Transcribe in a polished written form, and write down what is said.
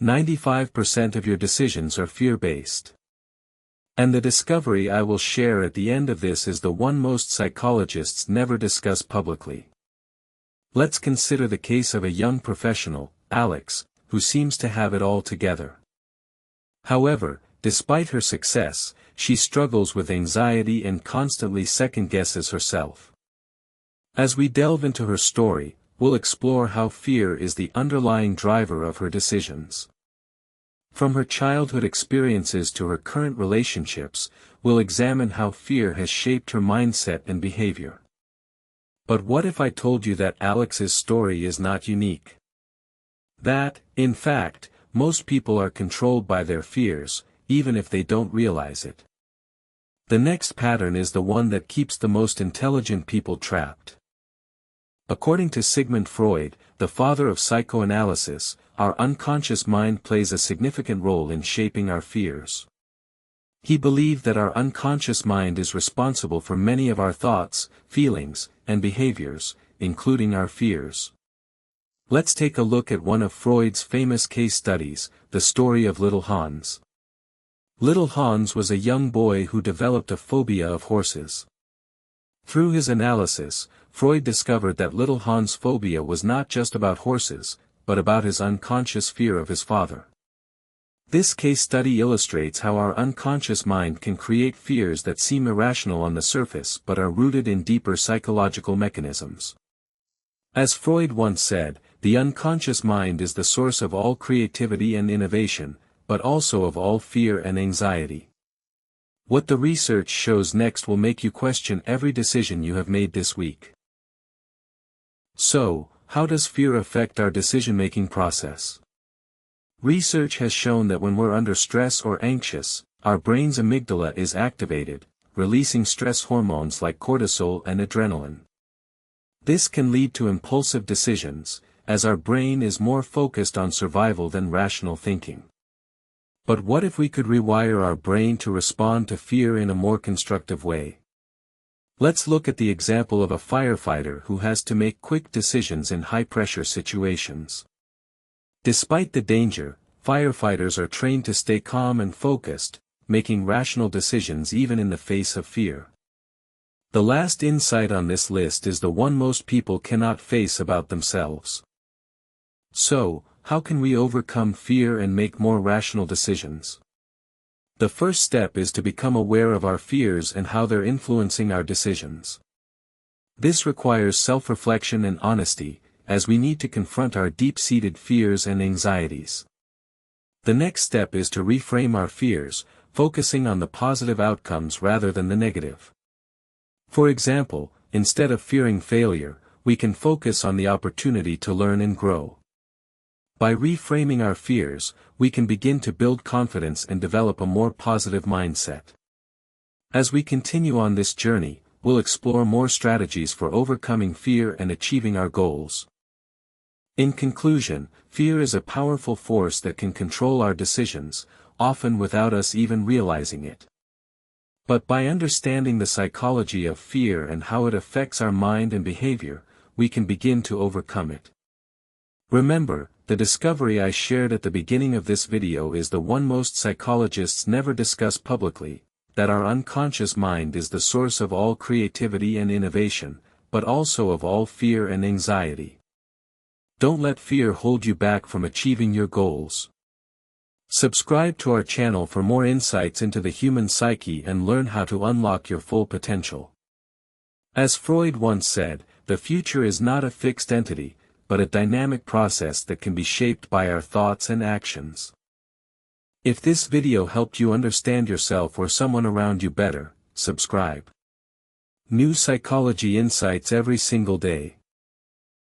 95% of your decisions are fear-based. And the discovery I will share at the end of this is the one most psychologists never discuss publicly. Let's consider the case of a young professional, Alex, who seems to have it all together. However, despite her success, she struggles with anxiety and constantly second-guesses herself. As we delve into her story, we'll explore how fear is the underlying driver of her decisions. From her childhood experiences to her current relationships, we'll examine how fear has shaped her mindset and behavior. But what if I told you that Alex's story is not unique? That, in fact, most people are controlled by their fears, even if they don't realize it. The next pattern is the one that keeps the most intelligent people trapped. According to Sigmund Freud, the father of psychoanalysis, our unconscious mind plays a significant role in shaping our fears. He believed that our unconscious mind is responsible for many of our thoughts, feelings, and behaviors, including our fears. Let's take a look at one of Freud's famous case studies, the story of little Hans. Little Hans was a young boy who developed a phobia of horses. Through his analysis, Freud discovered that little Hans' phobia was not just about horses, but about his unconscious fear of his father. This case study illustrates how our unconscious mind can create fears that seem irrational on the surface but are rooted in deeper psychological mechanisms. As Freud once said, the unconscious mind is the source of all creativity and innovation, but also of all fear and anxiety. What the research shows next will make you question every decision you have made this week. So, how does fear affect our decision-making process? Research has shown that when we're under stress or anxious, our brain's amygdala is activated, releasing stress hormones like cortisol and adrenaline. This can lead to impulsive decisions, as our brain is more focused on survival than rational thinking. But what if we could rewire our brain to respond to fear in a more constructive way? Let's look at the example of a firefighter who has to make quick decisions in high-pressure situations. Despite the danger, firefighters are trained to stay calm and focused, making rational decisions even in the face of fear. The last insight on this list is the one most people cannot face about themselves. So, how can we overcome fear and make more rational decisions? The first step is to become aware of our fears and how they're influencing our decisions. This requires self-reflection and honesty, as we need to confront our deep-seated fears and anxieties. The next step is to reframe our fears, focusing on the positive outcomes rather than the negative. For example, instead of fearing failure, we can focus on the opportunity to learn and grow. By reframing our fears, we can begin to build confidence and develop a more positive mindset. As we continue on this journey, we'll explore more strategies for overcoming fear and achieving our goals. In conclusion, fear is a powerful force that can control our decisions, often without us even realizing it. But by understanding the psychology of fear and how it affects our mind and behavior, we can begin to overcome it. Remember, the discovery I shared at the beginning of this video is the one most psychologists never discuss publicly, that our unconscious mind is the source of all creativity and innovation, but also of all fear and anxiety. Don't let fear hold you back from achieving your goals. Subscribe to our channel for more insights into the human psyche and learn how to unlock your full potential. As Freud once said, the future is not a fixed entity, but a dynamic process that can be shaped by our thoughts and actions. If this video helped you understand yourself or someone around you better, subscribe. New psychology insights every single day.